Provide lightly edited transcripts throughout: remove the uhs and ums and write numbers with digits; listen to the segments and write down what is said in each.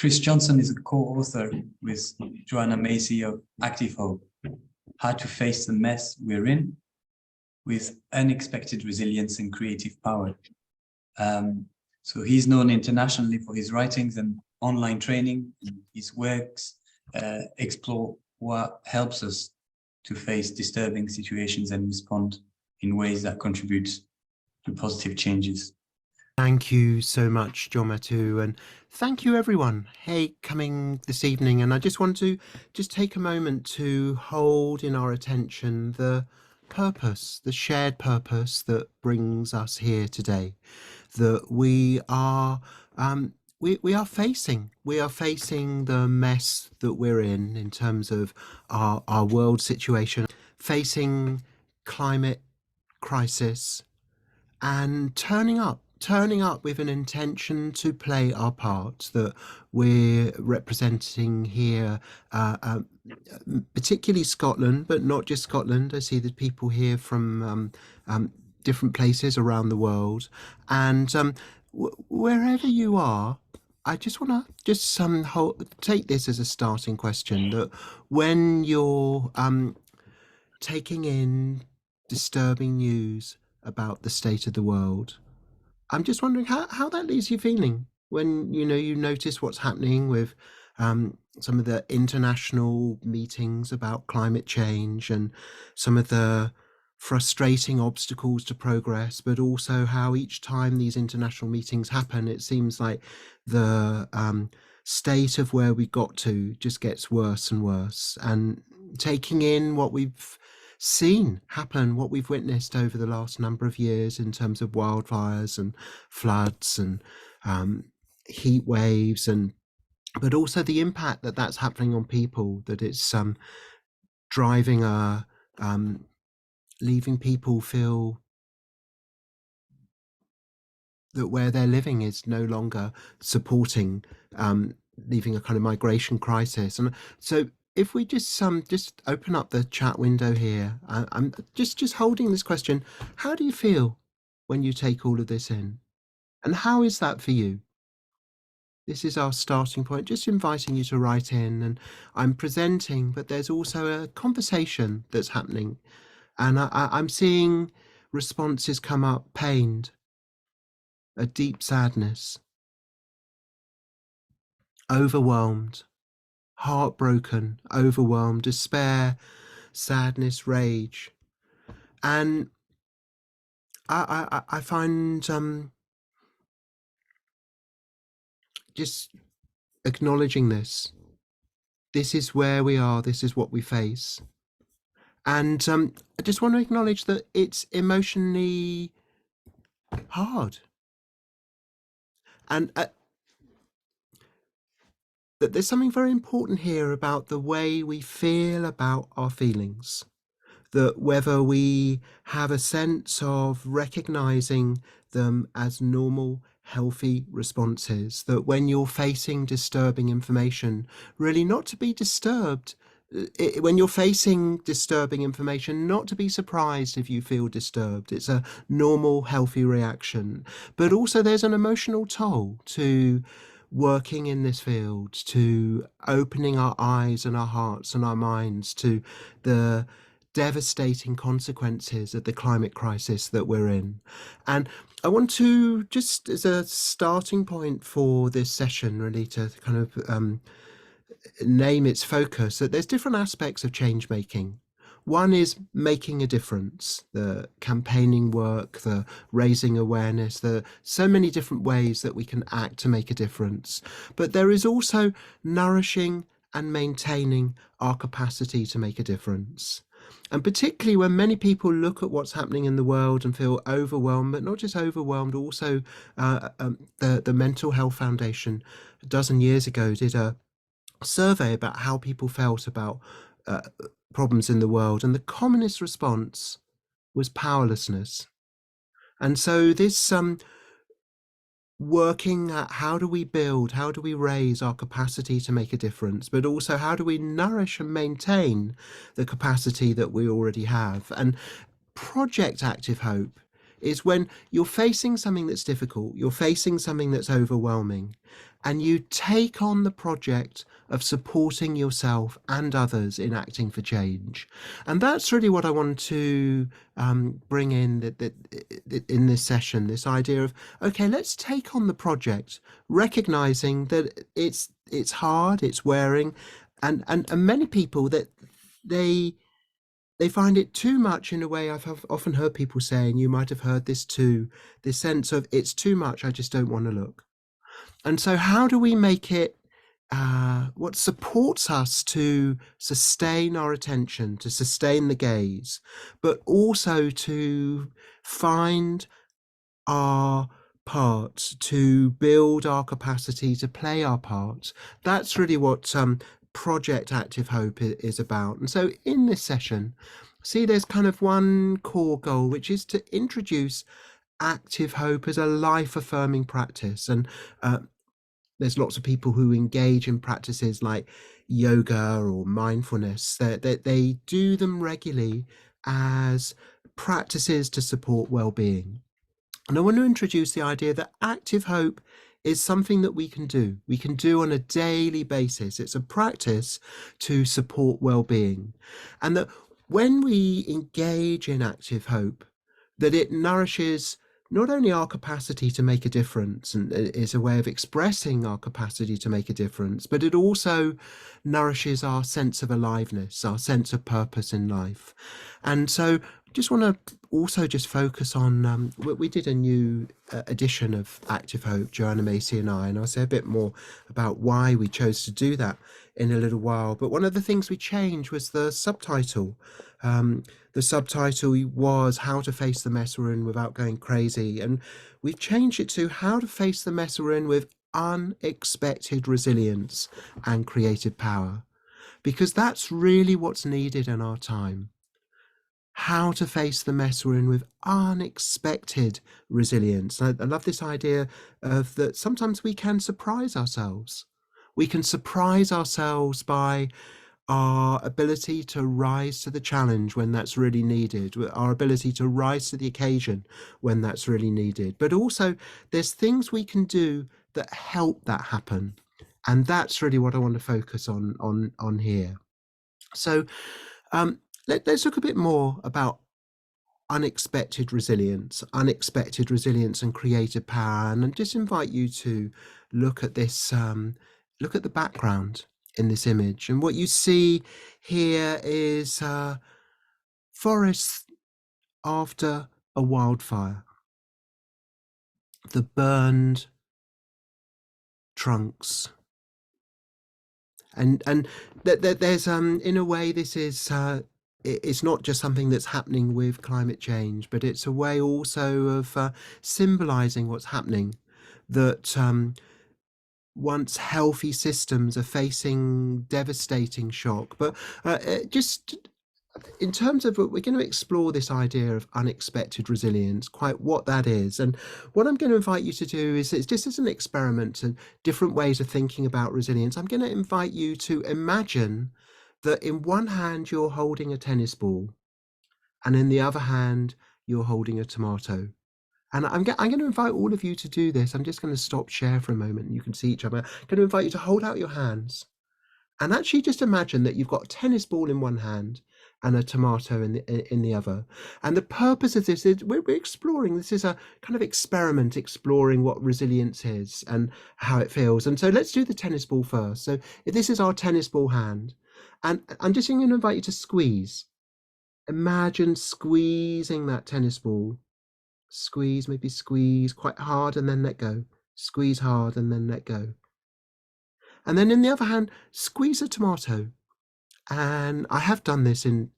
Chris Johnstone is a co-author with Joanna Macy of Active Hope, How to Face the Mess We're In with Unexpected Resilience and Creative Power. So he's known internationally for his writings and online training. His works explore what helps us to face disturbing situations and respond in ways that contribute to positive changes. Thank you so much, John Matu, and thank you everyone. Hey, coming this evening, and I just want to take a moment to hold in our attention the purpose, the shared purpose that brings us here today. That we are facing the mess that we're in terms of our world situation, facing climate crisis, and turning up with an intention to play our part, that we're representing here, particularly Scotland, but not just Scotland. I see that people here from different places around the world, and wherever you are, I just want to take this as a starting question, that when you're taking in disturbing news about the state of the world, I'm just wondering how that leaves you feeling when you notice what's happening with some of the international meetings about climate change and some of the frustrating obstacles to progress, but also how each time these international meetings happen, it seems like the state of where we got to just gets worse and worse. And taking in what we've seen happen, what we've witnessed over the last number of years in terms of wildfires and floods and heat waves, but also the impact that's happening on people, that it's driving leaving people feel that where they're living is no longer supporting, leaving a kind of migration crisis. And so if we just open up the chat window here, I'm just holding this question: how do you feel when you take all of this in, and how is that for you? This is our starting point, just inviting you to write in, and I'm presenting, but there's also a conversation that's happening, and I'm seeing responses come up: pained, a deep sadness, overwhelmed, heartbroken, overwhelmed, despair, sadness, rage. And I find just acknowledging this is where we are, this is what we face. And I just want to acknowledge that it's emotionally hard, and that there's something very important here about the way we feel about our feelings, that whether we have a sense of recognizing them as normal, healthy responses, that when you're facing disturbing information, really not to be disturbed. When you're facing disturbing information, not to be surprised if you feel disturbed. It's a normal, healthy reaction. But also there's an emotional toll to working in this field, to opening our eyes and our hearts and our minds to the devastating consequences of the climate crisis that we're in. And I want to, just as a starting point for this session, really to kind of name its focus, that there's different aspects of change making. One is making a difference, the campaigning work, the raising awareness, the so many different ways that we can act to make a difference. But there is also nourishing and maintaining our capacity to make a difference. And particularly when many people look at what's happening in the world and feel overwhelmed, but not just overwhelmed, also the Mental Health Foundation a dozen years ago did a survey about how people felt about problems in the world, and the commonest response was powerlessness. And so this working at how do we raise our capacity to make a difference, but also how do we nourish and maintain the capacity that we already have. And Project Active Hope is when you're facing something that's difficult, you're facing something that's overwhelming, and you take on the project of supporting yourself and others in acting for change. And that's really what I want to bring in in this session, this idea of, okay, let's take on the project, recognizing that it's hard, it's wearing, and many people that they find it too much. In a way, I've often heard people saying, you might have heard this too, this sense of it's too much, I just don't want to look. And so how do we make it what supports us to sustain our attention, to sustain the gaze, but also to find our part, to build our capacity to play our part? That's really what Project Active Hope is about. And so in this session, see, there's kind of one core goal, which is to introduce active hope as a life-affirming practice. And there's lots of people who engage in practices like yoga or mindfulness, that they do them regularly as practices to support well-being. And I want to introduce the idea that active hope is something that we can do. We can do on a daily basis. It's a practice to support well-being. And that when we engage in active hope, that it nourishes not only our capacity to make a difference, and is a way of expressing our capacity to make a difference, but it also nourishes our sense of aliveness, our sense of purpose in life. And so just want to also just focus on, we did a new edition of Active Hope, Joanna Macy and I'll say a bit more about why we chose to do that in a little while. But one of the things we changed was the subtitle. The subtitle was How to Face the Mess We're In Without Going Crazy. And we've changed it to How to Face the Mess We're In with Unexpected Resilience and Creative Power. Because that's really what's needed in our time. How to face the mess we're in with unexpected resilience. I love this idea of that sometimes we can surprise ourselves. We can surprise ourselves by our ability to rise to the challenge when that's really needed, our ability to rise to the occasion when that's really needed. But also there's things we can do that help that happen. And that's really what I want to focus on here. So let's look a bit more about unexpected resilience and creative power. And I just invite you to look at this, look at the background in this image. And what you see here is forests after a wildfire, the burned trunks. And there's in a way, this is it's not just something that's happening with climate change, but it's a way also of symbolizing what's happening, that once healthy systems are facing devastating shock. But just in terms of, we're going to explore this idea of unexpected resilience, quite what that is. And what I'm going to invite you to do is, it's just as an experiment and different ways of thinking about resilience, I'm going to invite you to imagine that in one hand you're holding a tennis ball, and in the other hand you're holding a tomato. And I'm going to invite all of you to do this. I'm just going to stop share for a moment and you can see each other. I'm going to invite you to hold out your hands and actually just imagine that you've got a tennis ball in one hand and a tomato in the other. And the purpose of this is we're exploring, this is a kind of experiment, exploring what resilience is and how it feels. And so let's do the tennis ball first. So if this is our tennis ball hand, and I'm just going to invite you to squeeze. Imagine squeezing that tennis ball. Squeeze, maybe squeeze quite hard and then let go. Squeeze hard and then let go. And then in the other hand, squeeze a tomato. And I have done this in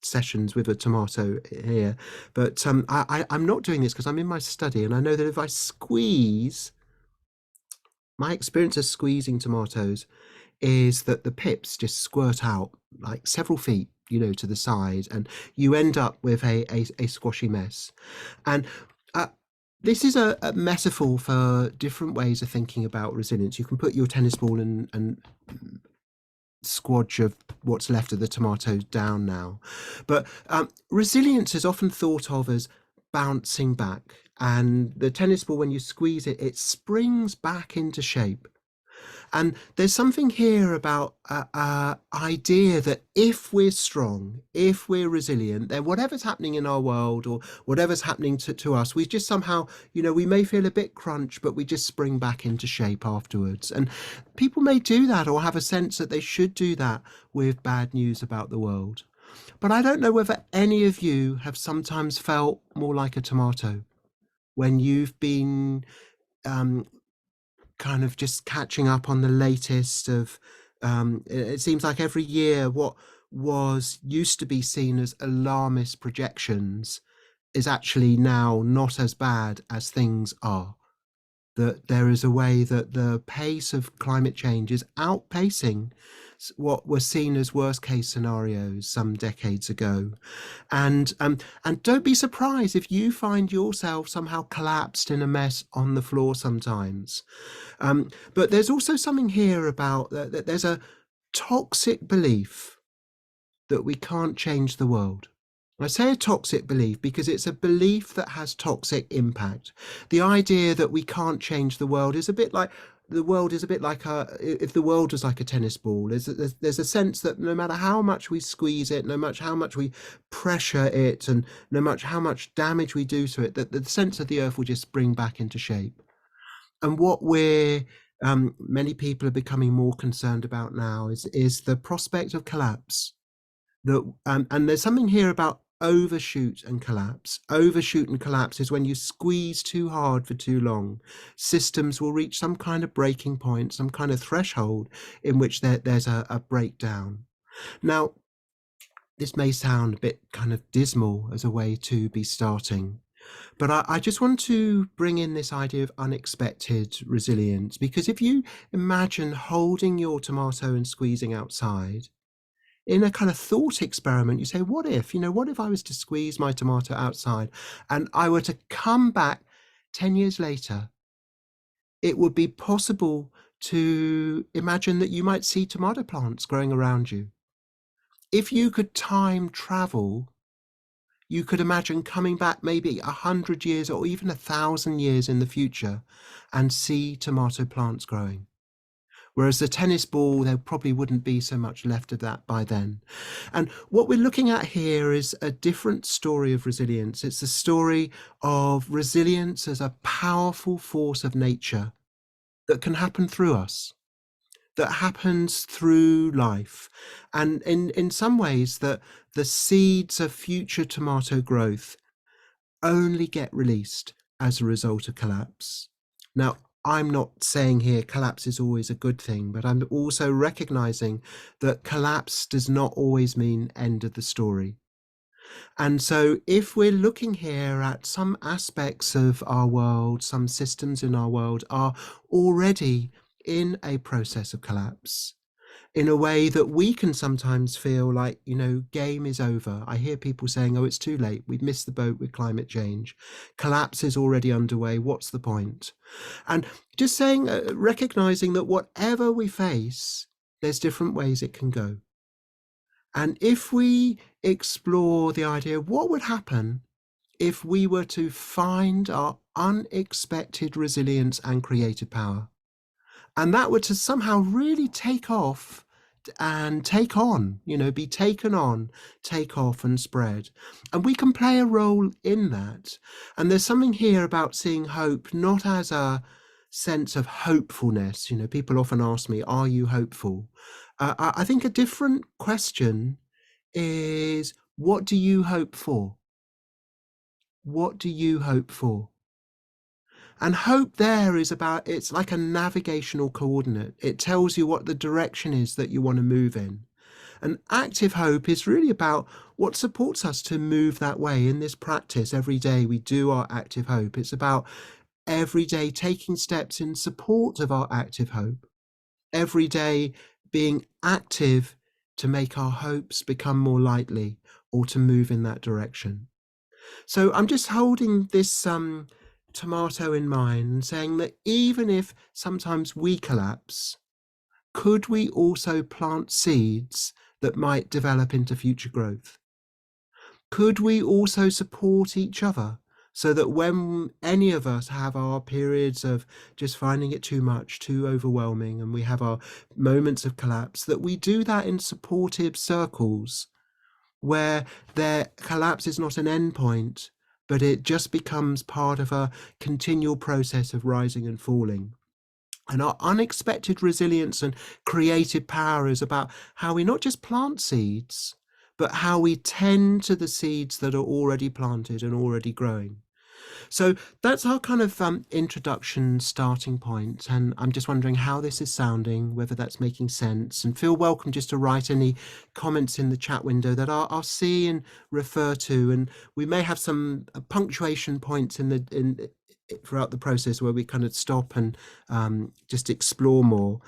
sessions with a tomato here, but I'm not doing this because I'm in my study, and I know that if I squeeze, my experience of squeezing tomatoes is that the pips just squirt out like several feet, to the side, and you end up with a squashy mess. And this is a metaphor for different ways of thinking about resilience. You can put your tennis ball and squadge of what's left of the tomatoes down now. But resilience is often thought of as bouncing back. And the tennis ball, when you squeeze it, it springs back into shape. And there's something here about idea that if we're strong, if we're resilient, then whatever's happening in our world or whatever's happening to us, we just somehow, we may feel a bit crunch, but we just spring back into shape afterwards. And people may do that or have a sense that they should do that with bad news about the world. But I don't know whether any of you have sometimes felt more like a tomato when you've been um, kind of just catching up on the latest of it seems like every year what was used to be seen as alarmist projections is actually now not as bad as things are. That there is a way that the pace of climate change is outpacing what were seen as worst case scenarios some decades ago. And don't be surprised if you find yourself somehow collapsed in a mess on the floor sometimes. But there's also something here about that there's a toxic belief that we can't change the world. I say a toxic belief because it's a belief that has toxic impact. The idea that we can't change the world is a bit like if the world was like a tennis ball. There's a sense that no matter how much we squeeze it, no matter how much we pressure it, and no matter how much damage we do to it, that the sense of the earth will just spring back into shape. And what many people are becoming more concerned about now is the prospect of collapse. And there's something here about overshoot and collapse. Overshoot and collapse is when you squeeze too hard for too long. Systems will reach some kind of breaking point, some kind of threshold in which there's a breakdown. Now, this may sound a bit kind of dismal as a way to be starting, but I just want to bring in this idea of unexpected resilience, because if you imagine holding your tomato and squeezing outside, in a kind of thought experiment, you say, what if I was to squeeze my tomato outside and I were to come back 10 years later? It would be possible to imagine that you might see tomato plants growing around you. If you could time travel, you could imagine coming back maybe 100 years or even 1,000 years in the future and see tomato plants growing. Whereas the tennis ball, there probably wouldn't be so much left of that by then. And what we're looking at here is a different story of resilience. It's a story of resilience as a powerful force of nature that can happen through us, that happens through life. And in some ways, that the seeds of future tomato growth only get released as a result of collapse. Now, I'm not saying here collapse is always a good thing, but I'm also recognizing that collapse does not always mean end of the story. And so if we're looking here at some aspects of our world, some systems in our world are already in a process of collapse, in a way that we can sometimes feel like, game is over. I hear people saying, oh, it's too late. We've missed the boat with climate change. Collapse is already underway. What's the point? And just saying, recognizing that whatever we face, there's different ways it can go. And if we explore the idea, what would happen if we were to find our unexpected resilience and creative power? And that were to somehow really take off and take on, be taken on, take off and spread. And we can play a role in that. And there's something here about seeing hope, not as a sense of hopefulness. People often ask me, are you hopeful? I think a different question is, what do you hope for? What do you hope for? And hope there is about, it's like a navigational coordinate. It tells you what the direction is that you want to move in. And active hope is really about what supports us to move that way. In this practice, every day we do our active hope. It's about every day taking steps in support of our active hope. Every day being active to make our hopes become more likely or to move in that direction. So I'm just holding this tomato in mind and saying that even if sometimes we collapse, could we also plant seeds that might develop into future growth? Could we also support each other so that when any of us have our periods of just finding it too much, too overwhelming, and we have our moments of collapse, that we do that in supportive circles where their collapse is not an end point, but it just becomes part of a continual process of rising and falling. And our unexpected resilience and creative power is about how we not just plant seeds, but how we tend to the seeds that are already planted and already growing. So that's our kind of introduction starting point, and I'm just wondering how this is sounding, whether that's making sense. And feel welcome just to write any comments in the chat window that I'll see and refer to. And we may have some punctuation points in throughout the process where we kind of stop and just explore more.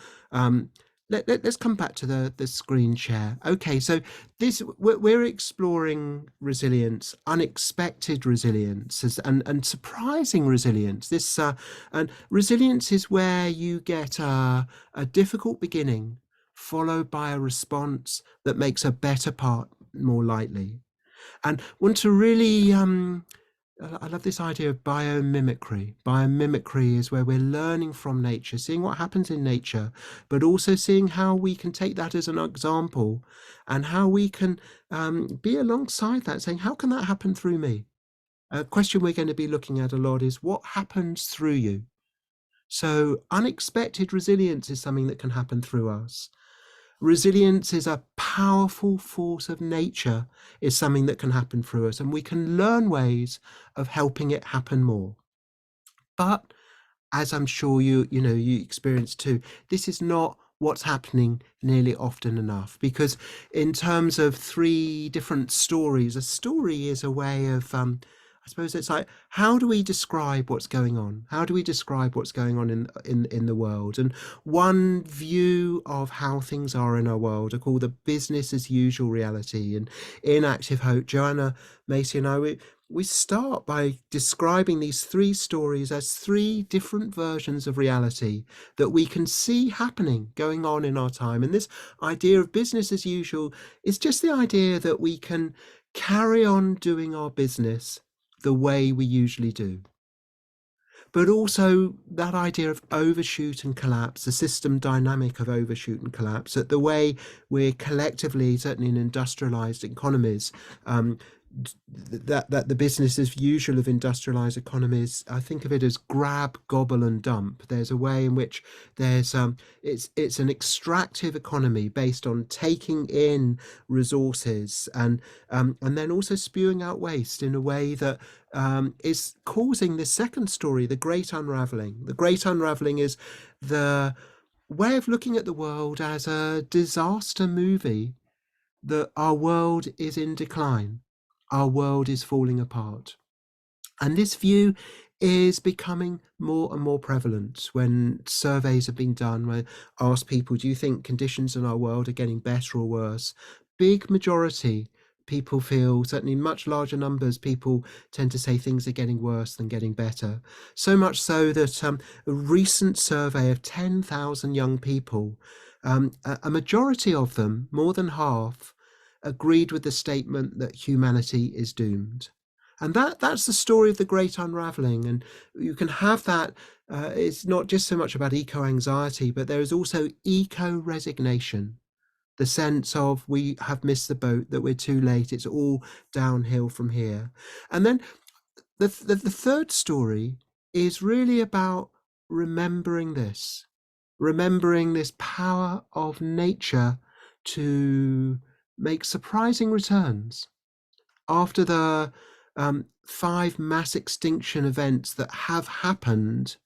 Let's come back to the screen share. Okay, so this we're exploring resilience, unexpected resilience, and surprising resilience. This and resilience is where you get a difficult beginning followed by a response that makes a better part more likely. And want to really I love this idea of biomimicry. Biomimicry is where we're learning from nature, seeing what happens in nature, but also seeing how we can take that as an example and how we can be alongside that, saying, how can that happen through me? A question we're going to be looking at a lot is what happens through you? So unexpected resilience is something that can happen through us. Resilience is a powerful force of nature, is something that can happen through us, and we can learn ways of helping it happen more. But as I'm sure you experience too, this is not what's happening nearly often enough, because in terms of three different stories, a story is a way of I suppose it's like, how do we describe what's going on? How do we describe what's going on in the world? And one view of how things are in our world are called the business as usual reality. And in Active Hope, Joanna Macy and I, we start by describing these three stories as three different versions of reality that we can see happening, going on in our time. And this idea of business as usual is just the idea that we can carry on doing our business the way we usually do. But also that idea of overshoot and collapse, the system dynamic of overshoot and collapse, that the way we're collectively, certainly in industrialized economies, that the business as usual of industrialized economies, I think of it as grab, gobble and dump. There's a way in which there's it's an extractive economy based on taking in resources and then also spewing out waste in a way that is causing this second story, the great unraveling. The great unraveling is the way of looking at the world as a disaster movie, that our world is in decline. Our world is falling apart. And this view is becoming more and more prevalent when surveys have been done where ask people, do you think conditions in our world are getting better or worse? Big majority people feel, certainly much larger numbers, people tend to say things are getting worse than getting better. So much so that a recent survey of 10,000 young people, a majority of them, more than half, agreed with the statement that humanity is doomed. And that's the story of the great unraveling. And you can have that. It's not just so much about eco-anxiety, but there is also eco-resignation, the sense of we have missed the boat, that we're too late, it's all downhill from here. And then the third story is really about remembering this power of nature to make surprising returns. After the 5 mass extinction events that have happened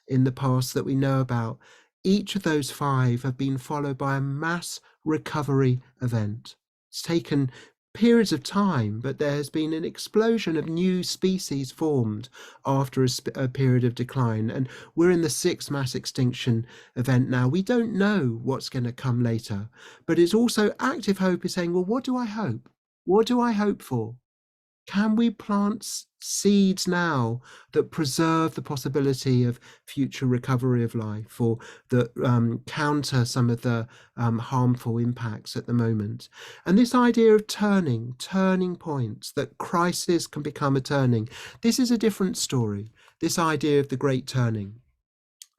in the past that we know about, each of those 5 have been followed by a mass recovery event. It's taken periods of time, but there has been an explosion of new species formed after a period of decline. And we're in the 6th mass extinction event now. We don't know what's going to come later, but it's also Active Hope is saying, well, what do I hope? What do I hope for? Can we plant seeds now that preserve the possibility of future recovery of life, or that counter some of the harmful impacts at the moment? And this idea of turning points, that crisis can become a turning. This is a different story, this idea of the great turning.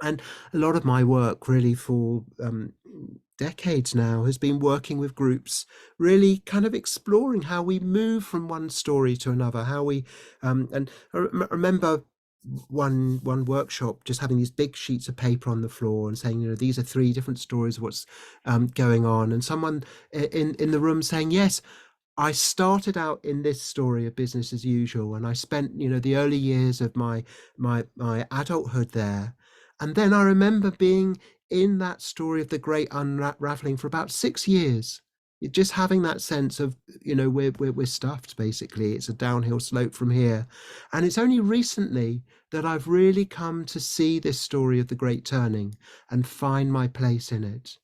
And a lot of my work really for decades now has been working with groups, really kind of exploring how we move from one story to another, how we and I remember one workshop just having these big sheets of paper on the floor and saying, you know, these are 3 different stories of what's going on, and someone in the room saying, yes, I started out in this story of business as usual, and I spent, you know, the early years of my adulthood there. And then I remember being in that story of the great unraveling for about 6 years. Just having that sense of, you know, we're stuffed, basically. It's a downhill slope from here. And it's only recently that I've really come to see this story of the great turning and find my place in it.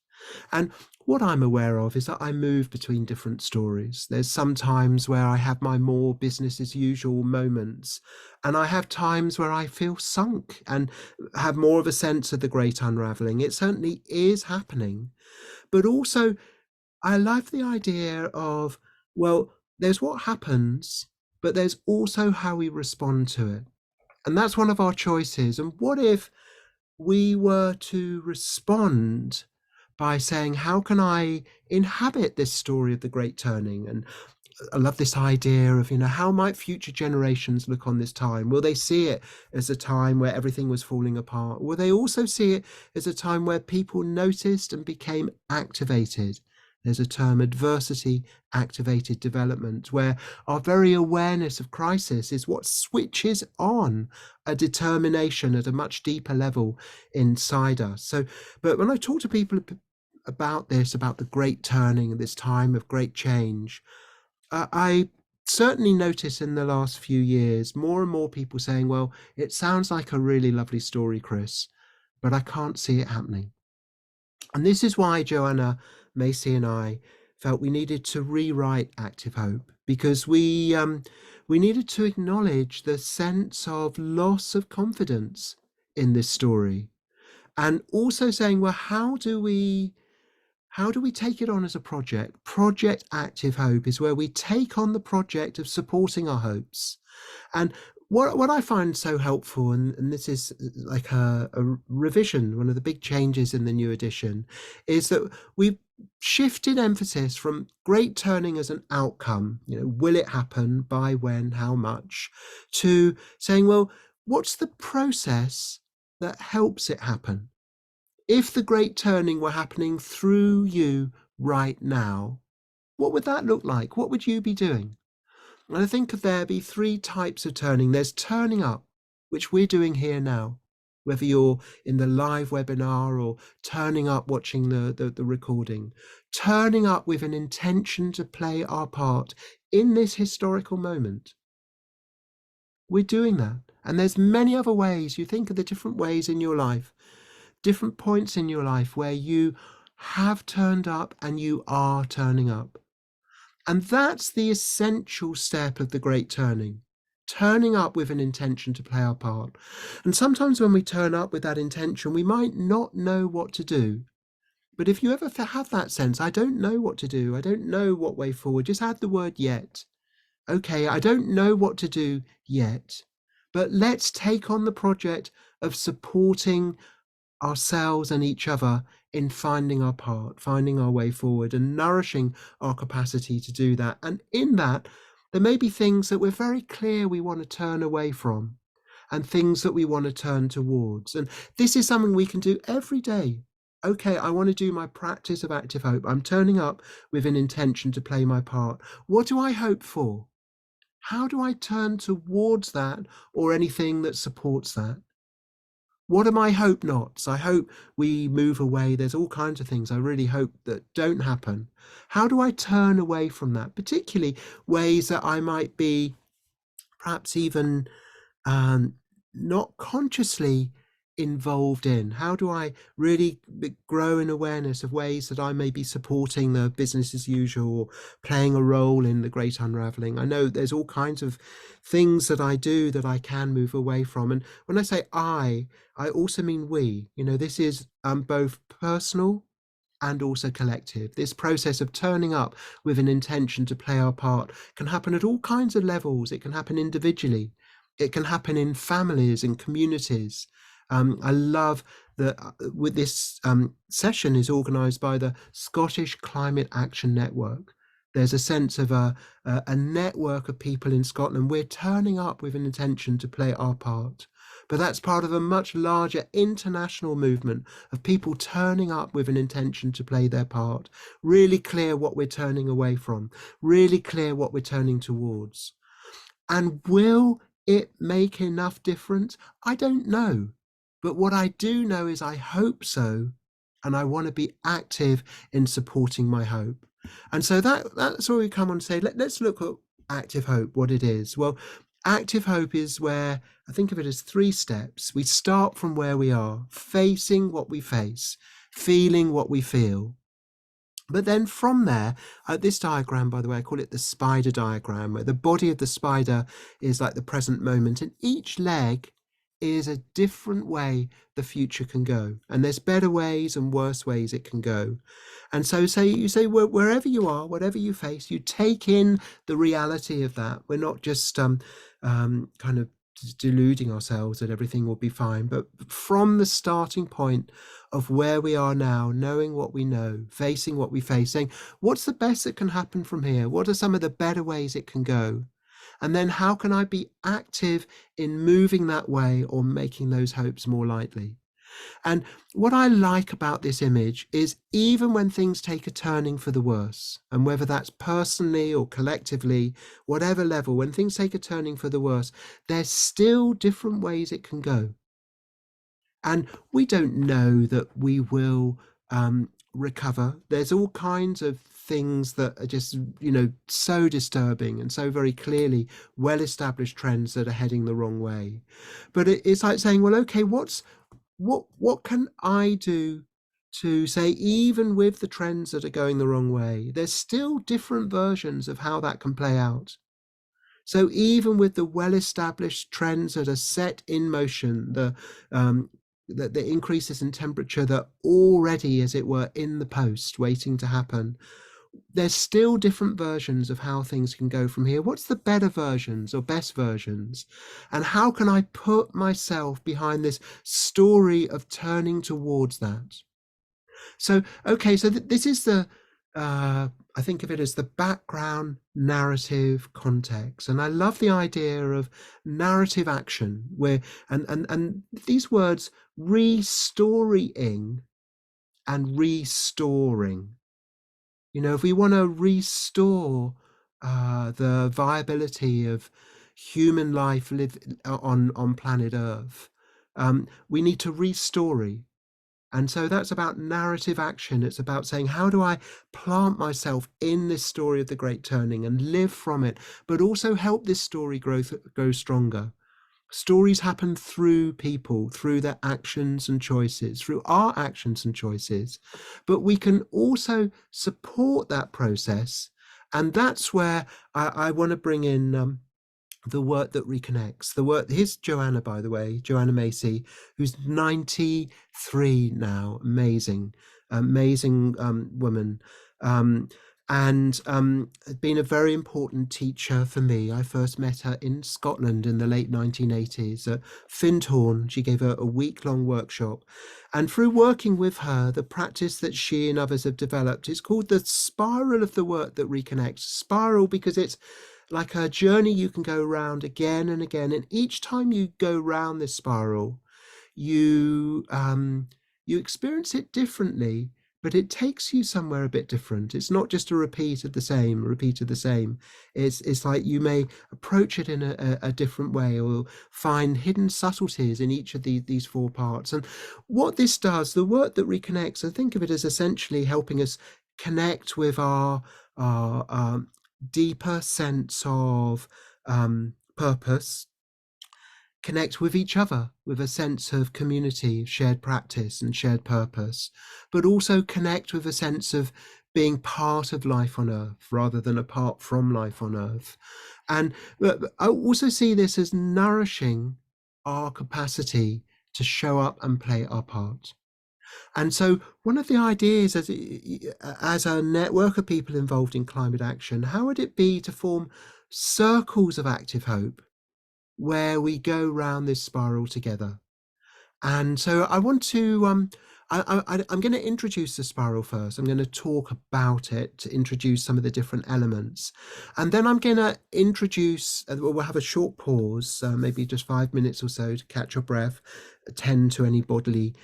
And what I'm aware of is that I move between different stories. There's some times where I have my more business as usual moments, and I have times where I feel sunk and have more of a sense of the great unraveling. It certainly is happening. But also, I love the idea of, well, there's what happens, but there's also how we respond to it. And that's one of our choices. And what if we were to respond by saying, how can I inhabit this story of the great turning? And I love this idea of, you know, how might future generations look on this time? Will they see it as a time where everything was falling apart? Will they also see it as a time where people noticed and became activated? There's a term, adversity activated development, where our very awareness of crisis is what switches on a determination at a much deeper level inside us. So, but when I talk to people about this, about the great turning and this time of great change, I certainly notice in the last few years more and more people saying, well, it sounds like a really lovely story, Chris, but I can't see it happening. And this is why Joanna Macy and I felt we needed to rewrite Active Hope, because we needed to acknowledge the sense of loss of confidence in this story, and also saying, well, how do we take it on as a project? Project Active Hope is where we take on the project of supporting our hopes. And what I find so helpful, and this is like a revision, one of the big changes in the new edition, is that we've shifted emphasis from great turning as an outcome, you know, will it happen, by when, how much, to saying, well, what's the process that helps it happen? If the great turning were happening through you right now, what would that look like? What would you be doing? And I think there be 3 types of turning. There's turning up, which we're doing here now, whether you're in the live webinar or turning up watching the recording. Turning up with an intention to play our part in this historical moment. We're doing that. And there's many other ways. You think of the different ways in your life, different points in your life where you have turned up and you are turning up. And that's the essential step of the great turning up with an intention to play our part. And sometimes when we turn up with that intention, we might not know what to do. But if you ever have that sense, I don't know what to do, I don't know what way forward, just add the word yet. Okay, I don't know what to do yet, but let's take on the project of supporting ourselves and each other in finding our part, finding our way forward, and nourishing our capacity to do that. And in that, there may be things that we're very clear we want to turn away from, and things that we want to turn towards. And this is something we can do every day. Okay, I want to do my practice of active hope. I'm turning up with an intention to play my part. What do I hope for? How do I turn towards that, or anything that supports that? What are my hope nots? I hope we move away. There's all kinds of things I really hope that don't happen. How do I turn away from that? Particularly ways that I might be perhaps even not consciously involved in? How do I really grow in awareness of ways that I may be supporting the business as usual, or playing a role in the great unraveling? I know there's all kinds of things that I do that I can move away from. And when I say I also mean we. This is both personal and also collective. This process of turning up with an intention to play our part can happen at all kinds of levels. It can happen individually. It can happen in families and communities. I love that with this session is organised by the Scottish Climate Action Network. There's a sense of a network of people in Scotland. We're turning up with an intention to play our part. But that's part of a much larger international movement of people turning up with an intention to play their part, really clear what we're turning away from, really clear what we're turning towards. And will it make enough difference? I don't know. But what I do know is I hope so. And I want to be active in supporting my hope. And so that's where we come on to say, let's look at active hope, what it is. Well, active hope is where I think of it as 3 steps. We start from where we are, facing what we face, feeling what we feel. But then from there, this diagram, by the way, I call it the spider diagram, where the body of the spider is like the present moment, and each leg is a different way the future can go. And there's better ways and worse ways it can go. And so you say wherever you are, whatever you face, you take in the reality of that. We're not just kind of deluding ourselves that everything will be fine, but from the starting point of where we are now, knowing what we know, facing what we face, saying, what's the best that can happen from here? What are some of the better ways it can go? And then how can I be active in moving that way or making those hopes more likely? And what I like about this image is even when things take a turning for the worse, and whether that's personally or collectively, whatever level, when things take a turning for the worse, there's still different ways it can go. And we don't know that we will recover. There's all kinds of things that are just, so disturbing and so very clearly well-established trends that are heading the wrong way. But it's like saying, well, okay, what can I do to say, even with the trends that are going the wrong way, there's still different versions of how that can play out. So even with the well-established trends that are set in motion, the increases in temperature that already, as it were, in the post waiting to happen, there's still different versions of how things can go from here. What's the better versions or best versions? And how can I put myself behind this story of turning towards that? So, okay, so this is the, I think of it as the background narrative context. And I love the idea of narrative action, where, and these words, restorying and restoring. If we want to restore the viability of human life on planet Earth, we need to restory. And so that's about narrative action. It's about saying, how do I plant myself in this story of the Great Turning and live from it, but also help this story grow stronger? Stories happen through people, through their actions and choices, through our actions and choices, but we can also support that process. And that's where I want to bring in the work that reconnects. Here's Joanna, by the way, Joanna Macy, who's 93 now, amazing woman. And been a very important teacher for me. I first met her in Scotland in the late 1980s at Findhorn. She gave a week-long workshop. And through working with her, the practice that she and others have developed is called the spiral of the work that reconnects. Spiral because it's like a journey you can go round again and again. And each time you go round this spiral, you experience it differently, but it takes you somewhere a bit different. It's not just a repeat of the same. It's like you may approach it in a different way, or find hidden subtleties in each of these 4 parts. And what this does, the work that reconnects, I think of it as essentially helping us connect with our deeper sense of purpose, connect with each other with a sense of community, shared practice and shared purpose, but also connect with a sense of being part of life on earth rather than apart from life on earth. And I also see this as nourishing our capacity to show up and play our part. And so one of the ideas as a network of people involved in climate action, how would it be to form circles of active hope where we go round this spiral together? And so I want to, I'm going to introduce the spiral first. I'm going to talk about it to introduce some of the different elements. And then I'm going to introduce, we'll have a short pause, maybe just 5 minutes or so to catch your breath, attend to any bodily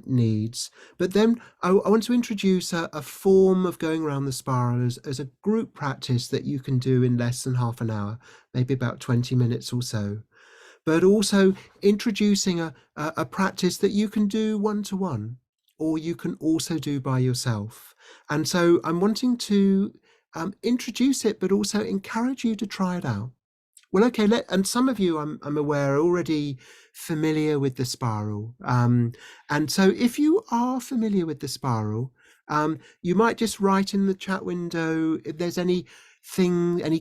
needs. But then I want to introduce a form of going around the spiral as a group practice that you can do in less than half an hour, maybe about 20 minutes or so, but also introducing a practice that you can do one-to-one, or you can also do by yourself. And so I'm wanting to introduce it, but also encourage you to try it out. Well, okay, and some of you, I'm aware, are already familiar with the spiral. And so if you are familiar with the spiral, you might just write in the chat window if there's any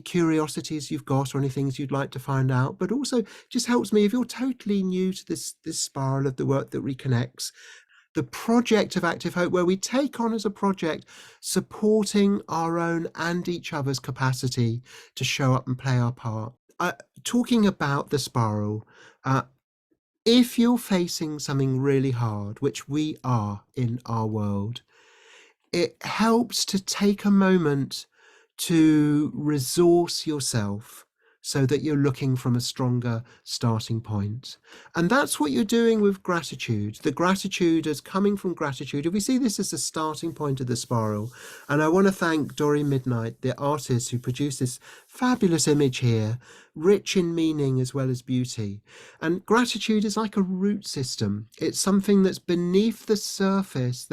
curiosities you've got or any things you'd like to find out. But also just helps me if you're totally new to this spiral of the work that reconnects, the project of Active Hope, where we take on as a project supporting our own and each other's capacity to show up and play our part. Talking about the spiral, if you're facing something really hard, which we are in our world, it helps to take a moment to resource yourself so that you're looking from a stronger starting point. And that's what you're doing with gratitude. The gratitude is coming from gratitude. If we see this as the starting point of the spiral, and I want to thank Dory Midnight, the artist who produced this fabulous image here, rich in meaning as well as beauty. And gratitude is like a root system. It's something that's beneath the surface.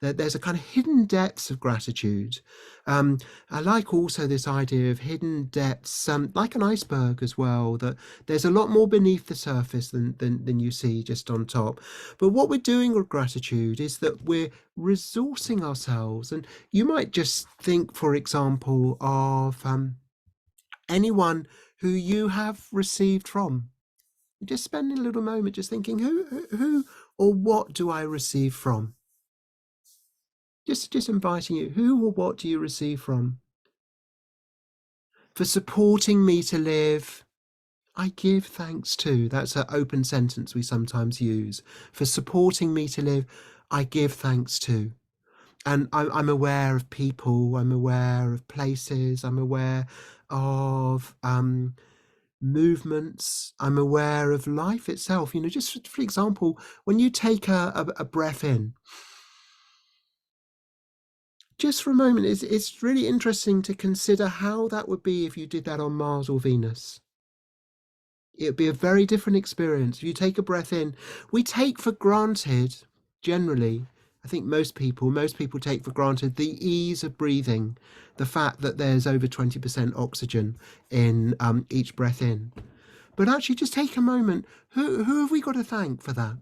There's a kind of hidden depths of gratitude. I like also this idea of hidden depths, like an iceberg as well, that there's a lot more beneath the surface than you see just on top. But what we're doing with gratitude is that we're resourcing ourselves. And you might just think, for example, of anyone who you have received from. Just spending a little moment just thinking, who or what do I receive from? Just inviting you, who or what do you receive from? For supporting me to live, I give thanks to. That's an open sentence we sometimes use. For supporting me to live, I give thanks to. And I'm aware of people, I'm aware of places, I'm aware of movements, I'm aware of life itself. Just for example, when you take a breath in, just for a moment, it's really interesting to consider how that would be if you did that on Mars or Venus. It would be a very different experience. If you take a breath in, we take for granted, generally, I think most people take for granted the ease of breathing, the fact that there's over 20% oxygen in each breath in. But actually just take a moment. Who have we got to thank for that?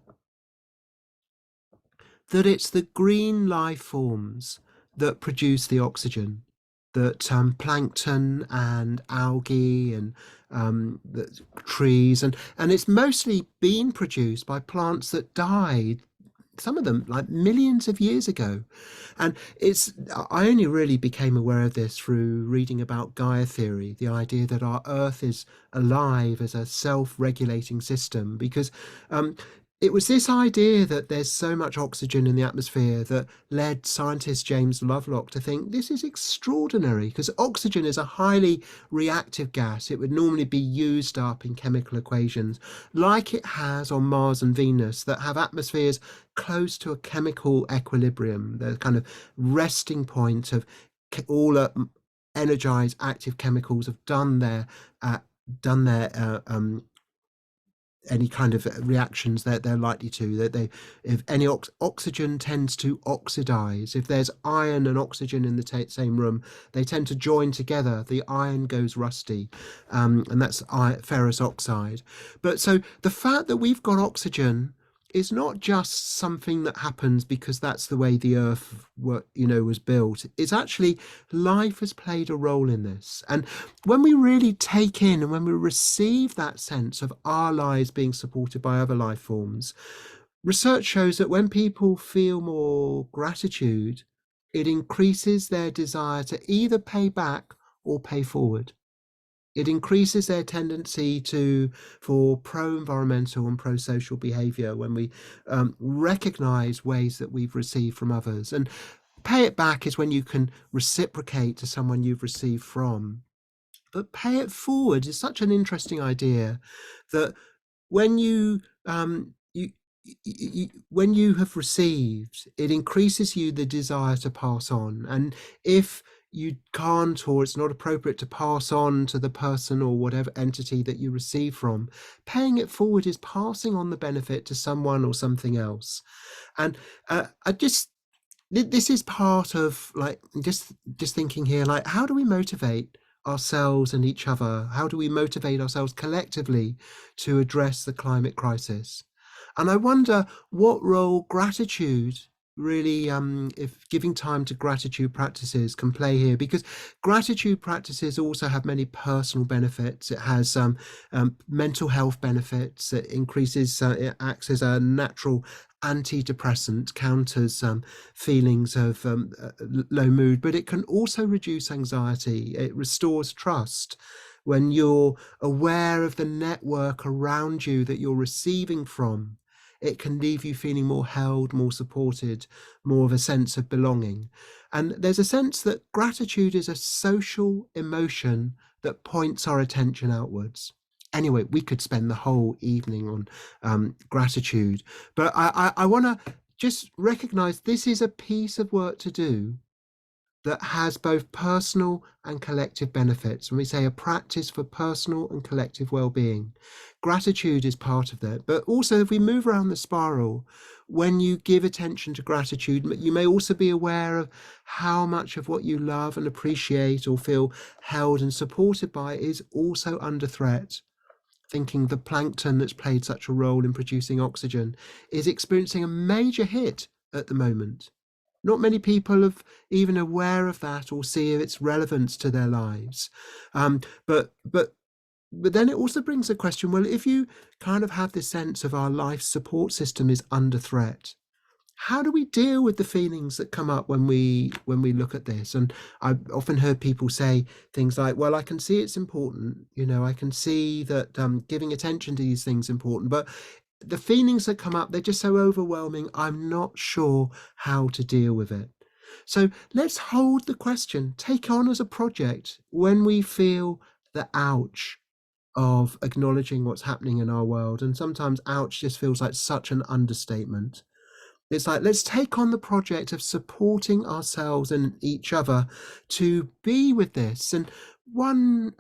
That it's the green life forms that produce the oxygen, that plankton and algae and the trees, and it's mostly being produced by plants that died, some of them like millions of years ago. And I only really became aware of this through reading about Gaia theory, the idea that our Earth is alive as a self-regulating system, because it was this idea that there's so much oxygen in the atmosphere that led scientist James Lovelock to think this is extraordinary, because oxygen is a highly reactive gas. It would normally be used up in chemical equations, like it has on Mars and Venus, that have atmospheres close to a chemical equilibrium, the kind of resting point of all energized active chemicals have done their any kind of reactions that they're likely to, that they, if any oxygen tends to oxidize, if there's iron and oxygen in the same room, they tend to join together, the iron goes rusty, and that's ferrous oxide. But so the fact that we've got oxygen is not just something that happens because that's the way the earth was built. It's actually, life has played a role in this. And when we really take in and when we receive that sense of our lives being supported by other life forms, research shows that when people feel more gratitude, it increases their desire to either pay back or pay forward. It increases their tendency for pro-environmental and pro-social behavior when we recognize ways that we've received from others. And pay it back is when you can reciprocate to someone you've received from. But pay it forward is such an interesting idea, that when when you have received, it increases you the desire to pass on. And if you can't, or it's not appropriate to pass on to the person or whatever entity that you receive from, paying it forward is passing on the benefit to someone or something else. And this is part of, like, just thinking here, like, how do we motivate ourselves and each other? How do we motivate ourselves collectively to address the climate crisis? And I wonder what role gratitude really, if giving time to gratitude practices can play here, because gratitude practices also have many personal benefits. It has mental health benefits. It increases, it acts as a natural antidepressant, counters feelings of low mood, but it can also reduce anxiety. It restores trust. When you're aware of the network around you that you're receiving from, it can leave you feeling more held, more supported, more of a sense of belonging. And there's a sense that gratitude is a social emotion that points our attention outwards. Anyway, we could spend the whole evening on gratitude, but I want to just recognize this is a piece of work to do that has both personal and collective benefits. When we say a practice for personal and collective well-being, gratitude is part of that. But also, if we move around the spiral, when you give attention to gratitude, you may also be aware of how much of what you love and appreciate or feel held and supported by is also under threat. Thinking the plankton that's played such a role in producing oxygen is experiencing a major hit at the moment. Not many people are even aware of that or see its relevance to their lives. But then it also brings the question, well, if you kind of have this sense of our life support system is under threat, how do we deal with the feelings that come up when we look at this? And I've often heard people say things like, well, I can see it's important, I can see that giving attention to these things is important, but the feelings that come up, they're just so overwhelming, I'm not sure how to deal with it. So let's hold the question, take on as a project when we feel the ouch of acknowledging what's happening in our world. And sometimes ouch just feels like such an understatement. It's like, let's take on the project of supporting ourselves and each other to be with this. And one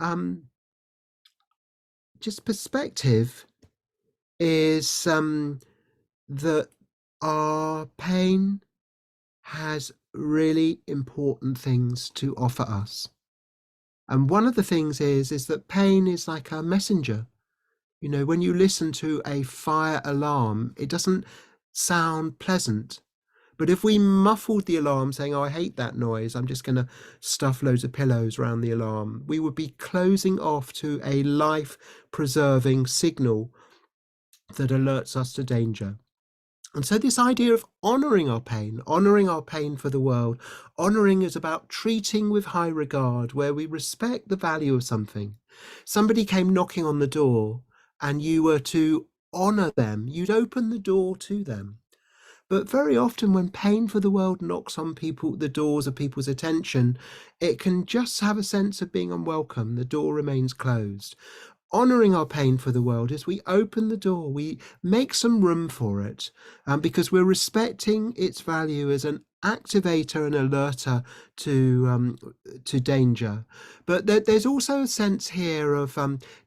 just perspective is that our pain has really important things to offer us. And one of the things is that pain is like a messenger. When you listen to a fire alarm, it doesn't sound pleasant. But if we muffled the alarm saying, oh, I hate that noise, I'm just going to stuff loads of pillows around the alarm, we would be closing off to a life-preserving signal that alerts us to danger. And so this idea of honouring our pain for the world, honouring is about treating with high regard, where we respect the value of something. Somebody came knocking on the door and you were to honour them, you'd open the door to them. But very often when pain for the world knocks on the doors of people's attention, it can just have a sense of being unwelcome. The door remains closed. Honouring our pain for the world is we open the door, we make some room for it, because we're respecting its value as an activator and alerter to danger. But there's also a sense here of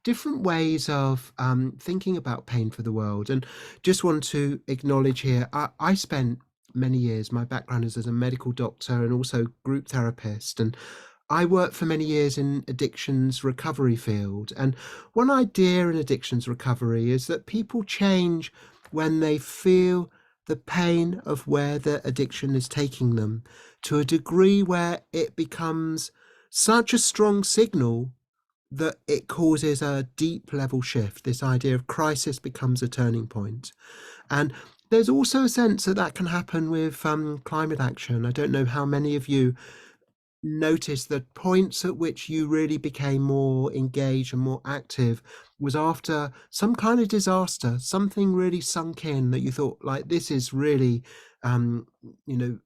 different ways of thinking about pain for the world. And just want to acknowledge here, I spent many years, my background is as a medical doctor and also group therapist, and I worked for many years in addictions recovery field. And one idea in addictions recovery is that people change when they feel the pain of where the addiction is taking them to a degree where it becomes such a strong signal that it causes a deep level shift. This idea of crisis becomes a turning point. And there's also a sense that that can happen with climate action. I don't know how many of you noticed that points at which you really became more engaged and more active was after some kind of disaster, something really sunk in that you thought, like, this is really, you know,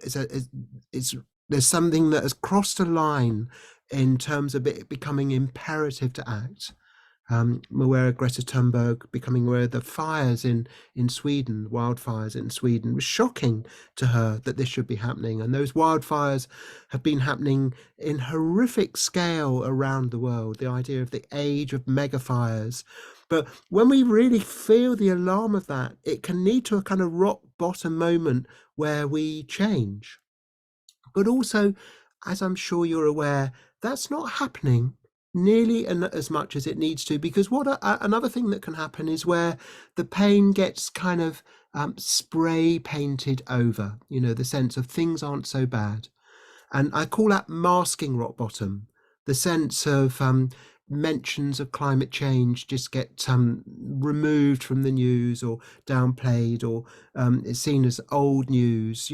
it's there's something that has crossed a line in terms of it becoming imperative to act. I'm aware of Greta Thunberg becoming aware of the fires in Sweden, wildfires in Sweden. It was shocking to her that this should be happening. And those wildfires have been happening in horrific scale around the world, the idea of the age of mega fires. But when we really feel the alarm of that, it can lead to a kind of rock bottom moment where we change. But also, as I'm sure you're aware, that's not happening nearly as much as it needs to, because another thing that can happen is where the pain gets kind of spray painted over, the sense of things aren't so bad. And I call that masking rock bottom, the sense of mentions of climate change just get removed from the news or downplayed, or it's seen as old news,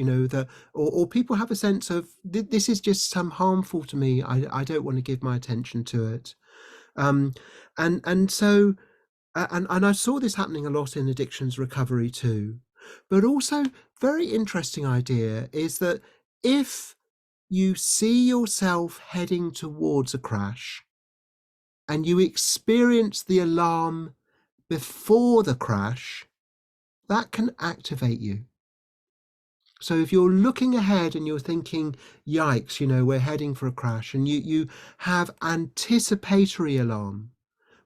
or people have a sense of this is just harmful to me. I don't want to give my attention to it. And so I saw this happening a lot in addictions recovery too. But also, very interesting idea is that if you see yourself heading towards a crash and you experience the alarm before the crash, that can activate you. So if you're looking ahead and you're thinking, yikes, we're heading for a crash, and you have anticipatory alarm,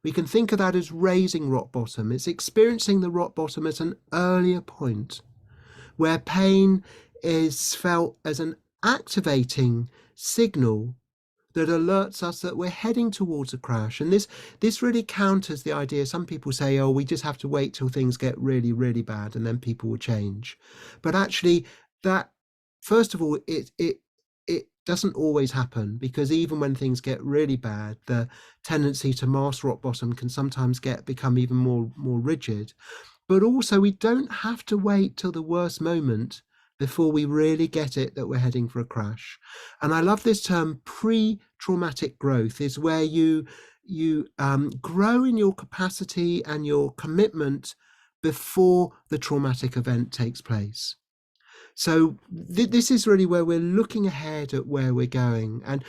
we can think of that as raising rock bottom. It's experiencing the rock bottom at an earlier point where pain is felt as an activating signal that alerts us that we're heading towards a crash. And this really counters the idea. Some people say, oh, we just have to wait till things get really, really bad and then people will change. But actually, that, first of all, it doesn't always happen, because even when things get really bad, the tendency to mask rock bottom can sometimes become even more rigid. But also, we don't have to wait till the worst moment before we really get it that we're heading for a crash. And I love this term, pre-traumatic growth, is where you grow in your capacity and your commitment before the traumatic event takes place. So this is really where we're looking ahead at where we're going. And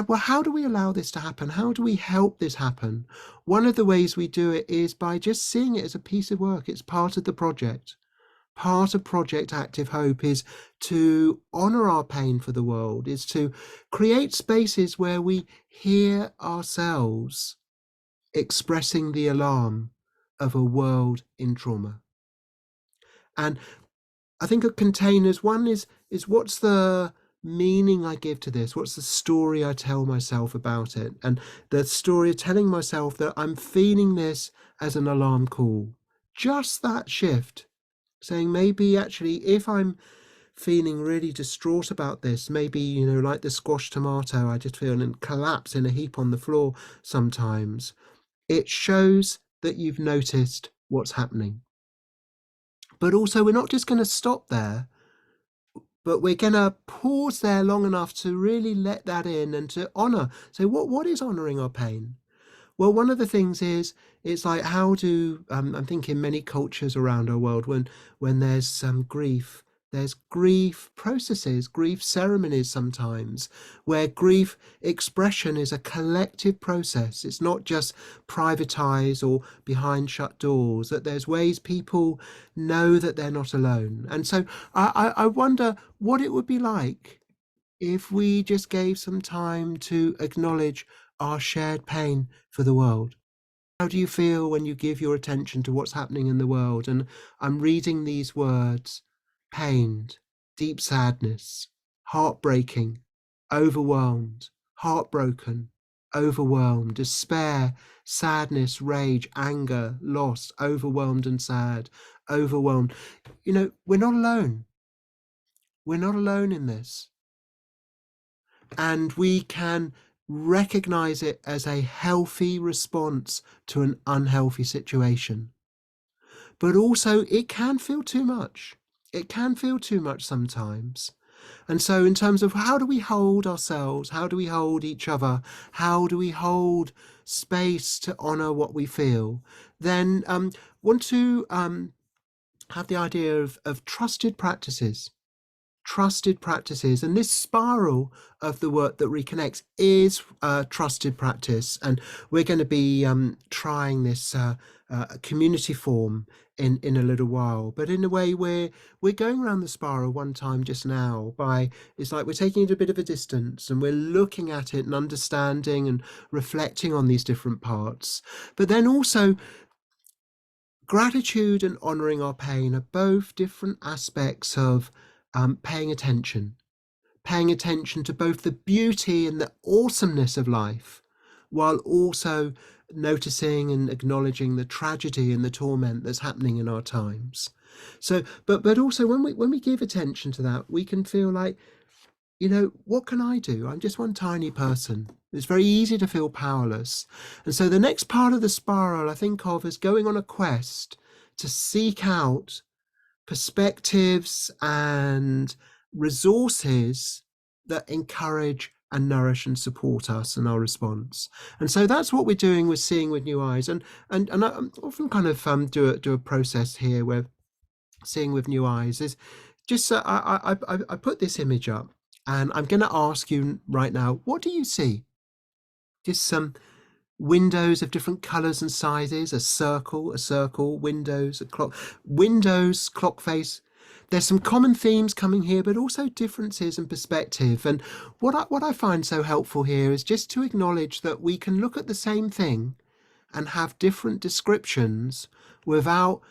well, how do we allow this to happen? How do we help this happen? One of the ways we do it is by just seeing it as a piece of work. It's part of the project. Part of Project Active Hope is to honour our pain for the world, is to create spaces where we hear ourselves expressing the alarm of a world in trauma. And I think of containers. One is what's the meaning I give to this? What's the story I tell myself about it? And the story of telling myself that I'm feeling this as an alarm call. Just that shift. Saying maybe actually if I'm feeling really distraught about this, maybe, like the squash tomato, I just feel and collapse in a heap on the floor sometimes. It shows that you've noticed what's happening. But also, we're not just going to stop there, but we're going to pause there long enough to really let that in and to honour. So what is honouring our pain? Well, one of the things is, it's like, how do I'm thinking many cultures around our world, when there's some grief, There's grief processes, grief ceremonies sometimes, where grief expression is a collective process. It's not just privatized or behind shut doors, that there's ways people know that they're not alone. And so I wonder what it would be like if we just gave some time to acknowledge our shared pain for the world. How do you feel when you give your attention to what's happening in the world? And I'm reading these words: pained, deep sadness, heartbreaking, overwhelmed, heartbroken, overwhelmed, despair, sadness, rage, anger, loss, overwhelmed and sad, overwhelmed. You know, we're not alone. We're not alone in this. And we can recognize it as a healthy response to an unhealthy situation. But also, it can feel too much. It can feel too much sometimes. And so, in terms of how do we hold ourselves, how do we hold each other, how do we hold space to honor what we feel, then want to have the idea of trusted practices. Trusted practices, and this spiral of the work that reconnects is trusted practice, and we're going to be trying this community form in a little while. But in a way, we're going around the spiral one time just now. By it's like we're taking it a bit of a distance and we're looking at it and understanding and reflecting on these different parts, but then also gratitude and honoring our pain are both different aspects of paying attention to both the beauty and the awesomeness of life, while also noticing and acknowledging the tragedy and the torment that's happening in our times. So, but also when we give attention to that, we can feel like, you know, what can I do? I'm just one tiny person. It's very easy to feel powerless. And so the next part of the spiral I think of as going on a quest to seek out perspectives and resources that encourage and nourish and support us in our response. And so that's what we're doing with Seeing with New Eyes. And I often kind of do a process here where Seeing with New Eyes is just I put this image up, and I'm going to ask you right now, what do you see? Just some windows of different colors and sizes, a circle, windows, clock face. There's some common themes coming here, but also differences in perspective. And what I find so helpful here is just to acknowledge that we can look at the same thing and have different descriptions without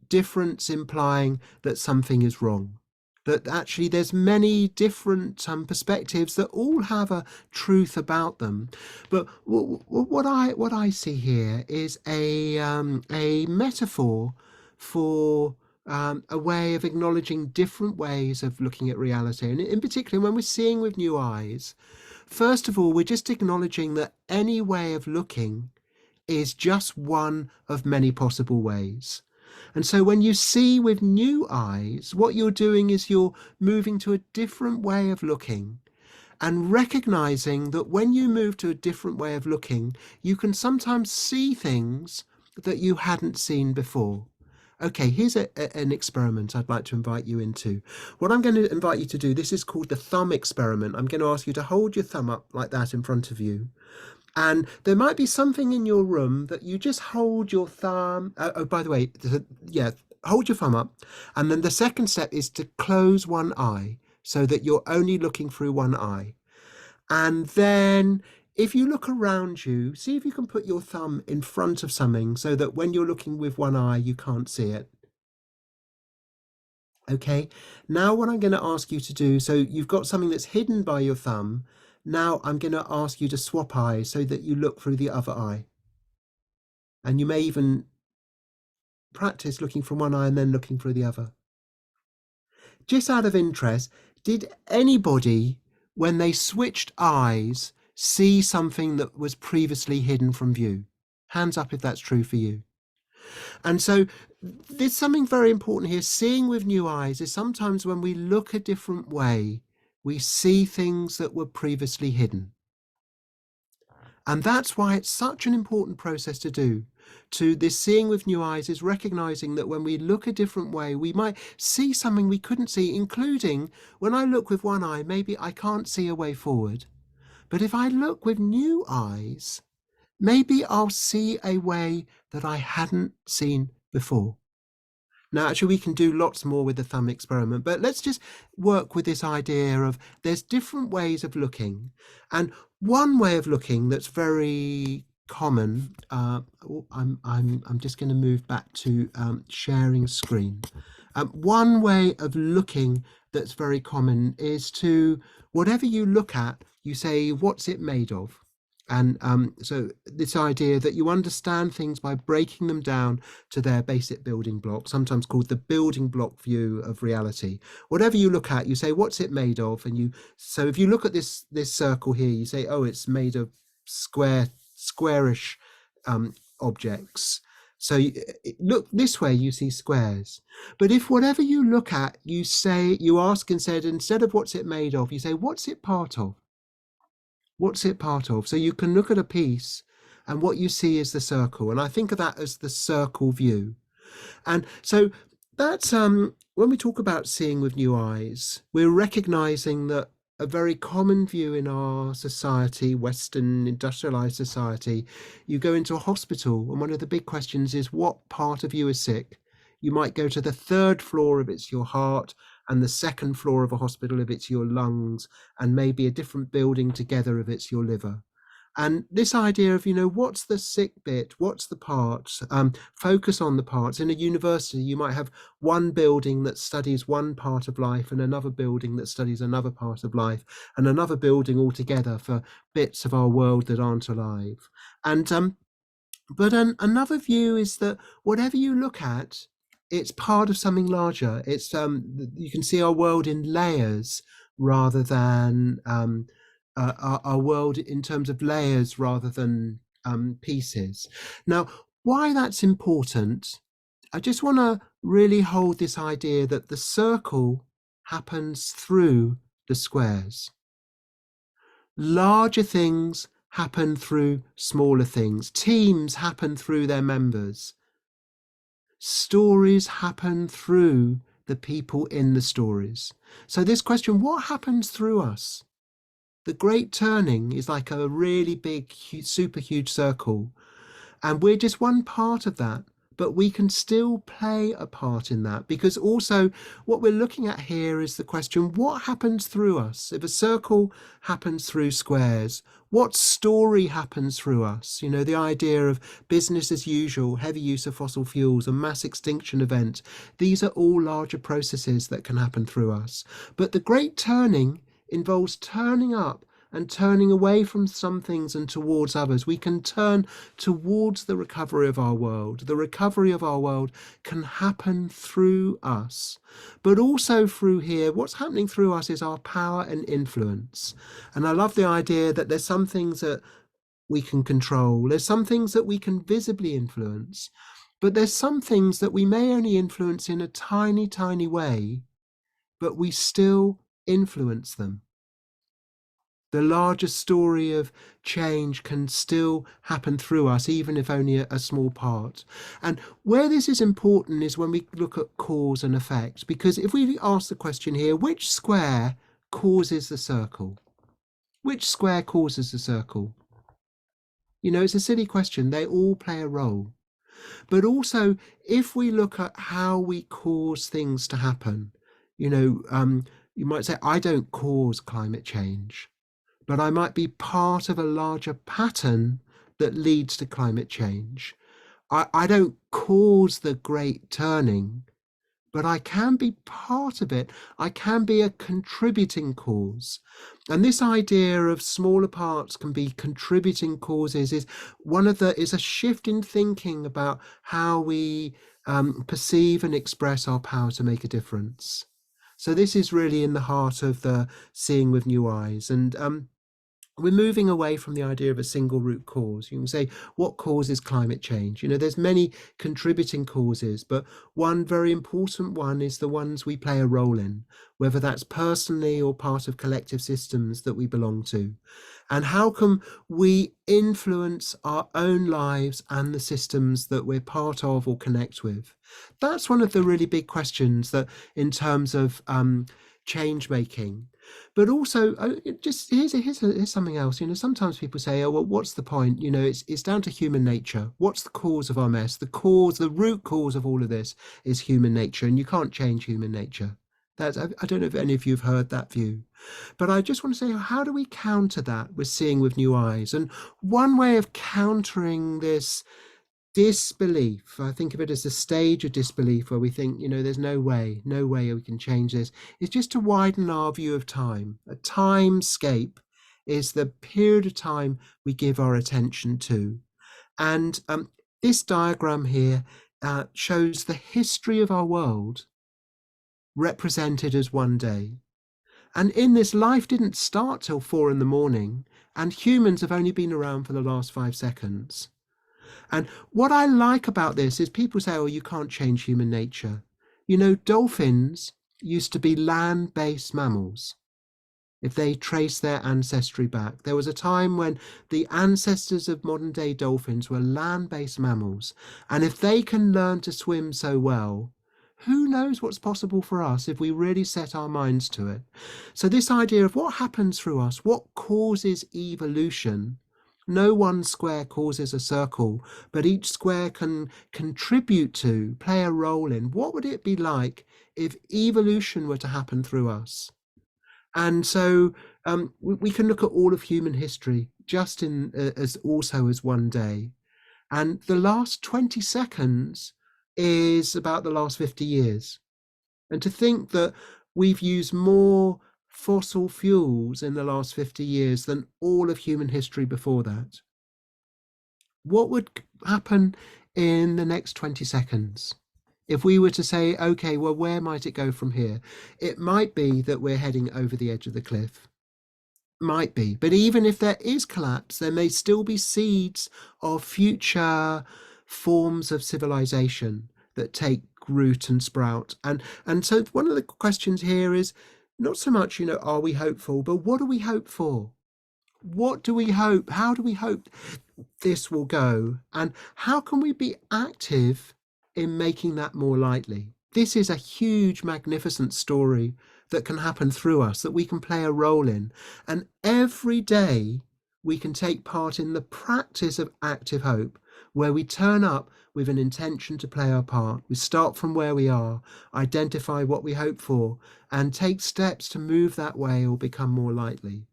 difference implying that something is wrong. That actually there's many different perspectives that all have a truth about them. But what I see here is a metaphor for a way of acknowledging different ways of looking at reality. And in particular, when we're seeing with new eyes, first of all, we're just acknowledging that any way of looking is just one of many possible ways. And so when you see with new eyes, what you're doing is you're moving to a different way of looking, and recognizing that when you move to a different way of looking, you can sometimes see things that you hadn't seen before. Okay, here's an experiment I'd like to invite you into. What I'm going to invite you to do, this is called the thumb experiment. I'm going to ask you to hold your thumb up like that in front of you. And there might be something in your room that you just hold your thumb. Oh, by the way, yeah, hold your thumb up. And then the second step is to close one eye so that you're only looking through one eye. And then if you look around you, see if you can put your thumb in front of something so that when you're looking with one eye, you can't see it. Okay, now what I'm going to ask you to do, so you've got something that's hidden by your thumb. Now I'm going to ask you to swap eyes so that you look through the other eye. And you may even practice looking from one eye and then looking through the other. Just out of interest, did anybody, when they switched eyes, see something that was previously hidden from view? Hands up if that's true for you. And so there's something very important here. Seeing with new eyes is sometimes when we look a different way, we see things that were previously hidden. And that's why it's such an important process to do. to this seeing with new eyes is recognizing that when we look a different way, we might see something we couldn't see, including when I look with one eye, maybe I can't see a way forward. But if I look with new eyes, maybe I'll see a way that I hadn't seen before. Now, actually, we can do lots more with the thumb experiment, but let's just work with this idea of there's different ways of looking. And one way of looking that's very common, I'm just going to move back to sharing screen. One way of looking that's very common is to, whatever you look at, you say, what's it made of? And so this idea that you understand things by breaking them down to their basic building blocks, sometimes called the building block view of reality. Whatever you look at, you say, what's it made of? And so if you look at this circle here, you say, oh, it's made of squarish objects. So look this way, you see squares. But if whatever you look at, you ask instead of what's it made of, you say, what's it part of? What's it part of? So you can look at a piece and what you see is the circle. And I think of that as the circle view. And so that's when we talk about seeing with new eyes, we're recognizing that a very common view in our society, Western industrialized society, you go into a hospital and one of the big questions is what part of you is sick? You might go to the third floor if it's your heart, and the second floor of a hospital if it's your lungs, and maybe a different building together if it's your liver. And this idea of, what's the sick bit? What's the parts? Focus on the parts. In a university, you might have one building that studies one part of life and another building that studies another part of life and another building altogether for bits of our world that aren't alive. And but another view is that whatever you look at, it's part of something larger. It's you can see our world in layers rather than our world in terms of layers rather than pieces. Now, why that's important, I just want to really hold this idea that the circle happens through the squares. Larger things happen through smaller things. Teams happen through their members. Stories happen through the people in the stories. So this question, what happens through us? The great turning is like a really big, super huge circle. And we're just one part of that. But we can still play a part in that, because also what we're looking at here is the question, what happens through us? If a circle happens through squares, what story happens through us? The idea of business as usual, heavy use of fossil fuels, a mass extinction event. These are all larger processes that can happen through us. But the great turning involves turning up and turning away from some things and towards others. We can turn towards the recovery of our world. The recovery of our world can happen through us, but also through here. What's happening through us is our power and influence. And I love the idea that there's some things that we can control. There's some things that we can visibly influence, but there's some things that we may only influence in a tiny, tiny way, but we still influence them. The larger story of change can still happen through us, even if only a small part. And where this is important is when we look at cause and effect, because if we ask the question here, which square causes the circle? Which square causes the circle? It's a silly question. They all play a role. But also, if we look at how we cause things to happen, you might say, I don't cause climate change, but I might be part of a larger pattern that leads to climate change. I don't cause the great turning, but I can be part of it. I can be a contributing cause. And this idea of smaller parts can be contributing causes is a shift in thinking about how we perceive and express our power to make a difference. So this is really in the heart of the seeing with new eyes. And we're moving away from the idea of a single root cause. You can say, what causes climate change? There's many contributing causes, but one very important one is the ones we play a role in, whether that's personally or part of collective systems that we belong to. And how can we influence our own lives and the systems that we're part of or connect with? That's one of the really big questions that, in terms of change making. But also, just here's something else. Sometimes people say, "Oh, well, what's the point?" It's down to human nature. What's the cause of our mess? The root cause of all of this is human nature, and you can't change human nature. I don't know if any of you have heard that view, but I just want to say, how do we counter that with seeing with new eyes? And one way of countering this disbelief, I think of it as a stage of disbelief where we think, there's no way we can change this, is just to widen our view of time. A timescape is the period of time we give our attention to. And this diagram here shows the history of our world represented as one day. And in this, life didn't start till 4 a.m, and humans have only been around for the last 5 seconds. And what I like about this is people say, oh, you can't change human nature. Dolphins used to be land-based mammals. If they trace their ancestry back, there was a time when the ancestors of modern day dolphins were land-based mammals. And if they can learn to swim so well, who knows what's possible for us if we really set our minds to it? So this idea of what happens through us, what causes evolution. No one square causes a circle, but each square can contribute to, play a role in. What would it be like if evolution were to happen through us? And so we can look at all of human history just as one day. And the last 20 seconds is about the last 50 years. And to think that we've used more fossil fuels in the last 50 years than all of human history before that. What would happen in the next 20 seconds? If we were to say, okay, well, where might it go from here? It might be that we're heading over the edge of the cliff. Might be. But even if there is collapse, there may still be seeds of future forms of civilization that take root and sprout. And so one of the questions here is not so much, are we hopeful, but what do we hope for? What do we hope? How do we hope this will go? And how can we be active in making that more likely? This is a huge, magnificent story that can happen through us, that we can play a role in. And every day we can take part in the practice of active hope, where we turn up with an intention to play our part. We start from where we are, identify what we hope for, and take steps to move that way or become more likely.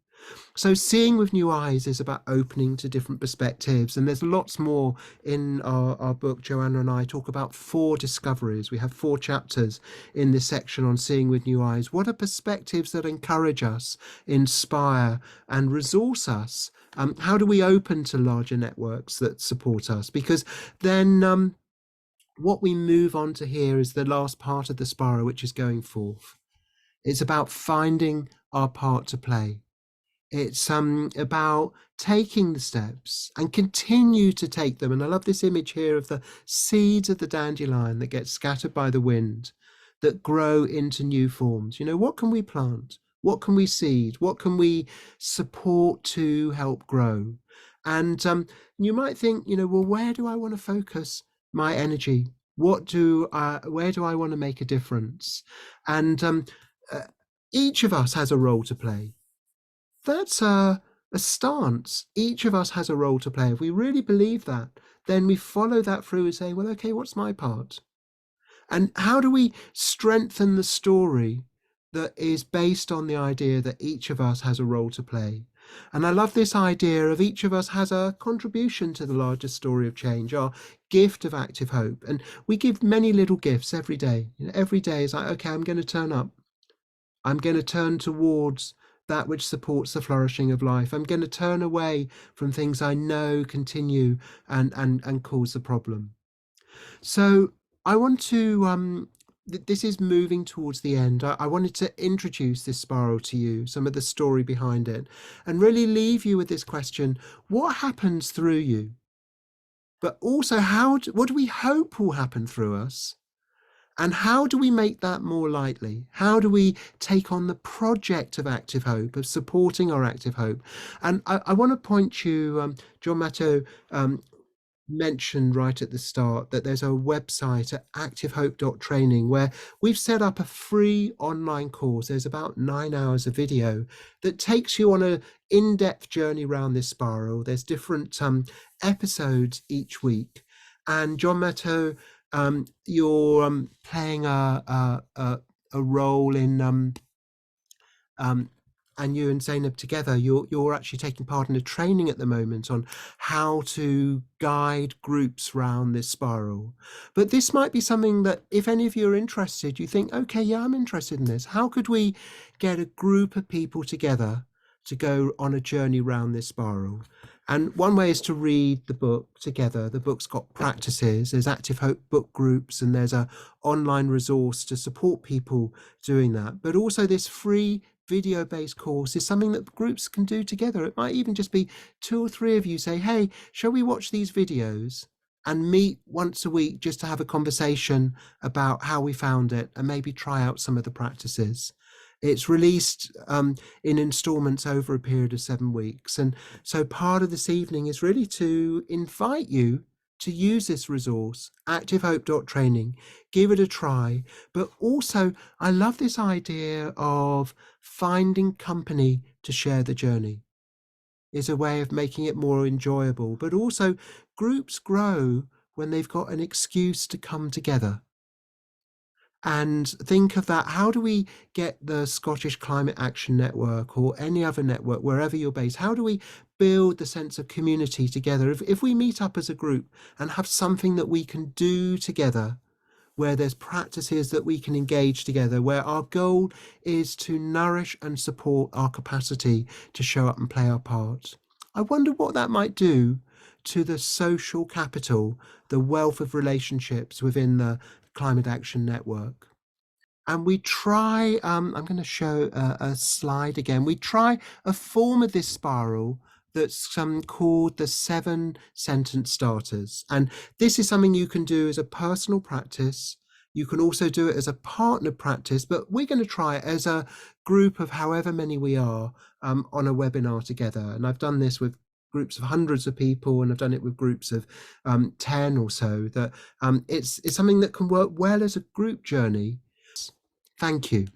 So seeing with new eyes is about opening to different perspectives. And there's lots more in our book. Joanna and I talk about 4 discoveries. We have 4 chapters in this section on seeing with new eyes. What are perspectives that encourage us, inspire and resource us? How do we open to larger networks that support us? Because then what we move on to here is the last part of the spiral, which is going forth. It's about finding our part to play. It's about taking the steps and continue to take them. And I love this image here of the seeds of the dandelion that get scattered by the wind, that grow into new forms. What can we plant? What can we seed? What can we support to help grow? And you might think, well, where do I want to focus my energy? Where do I want to make a difference? And each of us has a role to play. That's a stance. Each of us has a role to play. If we really believe that, then we follow that through and say, well, okay, what's my part? And how do we strengthen the story that is based on the idea that each of us has a role to play? And I love this idea of each of us has a contribution to the larger story of change, our gift of active hope. And we give many little gifts every day. Every day is like, okay, I'm going to turn up. I'm going to turn towards that which supports the flourishing of life. I'm going to turn away from things I know continue and cause the problem. So I want to this is moving towards the end. I wanted to introduce this spiral to you, some of the story behind it, and really leave you with this question: what happens through you? But also, what do we hope will happen through us? And how do we make that more likely? How do we take on the project of active hope, of supporting our active hope? And I want to point you, John Matto mentioned right at the start that there's a website at activehope.training where we've set up a free online course. There's about 9 hours of video that takes you on an in-depth journey around this spiral. There's different episodes each week. And John Matto, you're playing a role in and you and Zainab together, you're actually taking part in a training at the moment on how to guide groups around this spiral. But this might be something that, if any of you are interested, you think, okay, yeah, I'm interested in this. How could we get a group of people together to go on a journey around this spiral? And one way is to read the book together. The book's got practices, there's active hope book groups, and there's a online resource to support people doing that. But also this free video-based course is something that groups can do together. It might even just be 2 or 3 of you say, hey, shall we watch these videos and meet once a week just to have a conversation about how we found it and maybe try out some of the practices. It's released in installments over a period of 7 weeks. And so part of this evening is really to invite you to use this resource, activehope.training, give it a try. But also, I love this idea of finding company to share the journey. Is a way of making it more enjoyable. But also, groups grow when they've got an excuse to come together. And think of that. How do we get the Scottish Climate Action Network or any other network, wherever you're based, how do we build the sense of community together? If we meet up as a group and have something that we can do together, where there's practices that we can engage together, where our goal is to nourish and support our capacity to show up and play our part. I wonder what that might do to the social capital, the wealth of relationships within the Climate Action Network. And we try, I'm going to show a slide again. We try a form of this spiral that's called the 7 sentence starters. And this is something you can do as a personal practice. You can also do it as a partner practice, but we're going to try it as a group of however many we are on a webinar together. And I've done this with groups of hundreds of people, and I've done it with groups of 10 or so. That it's something that can work well as a group journey. Thank you.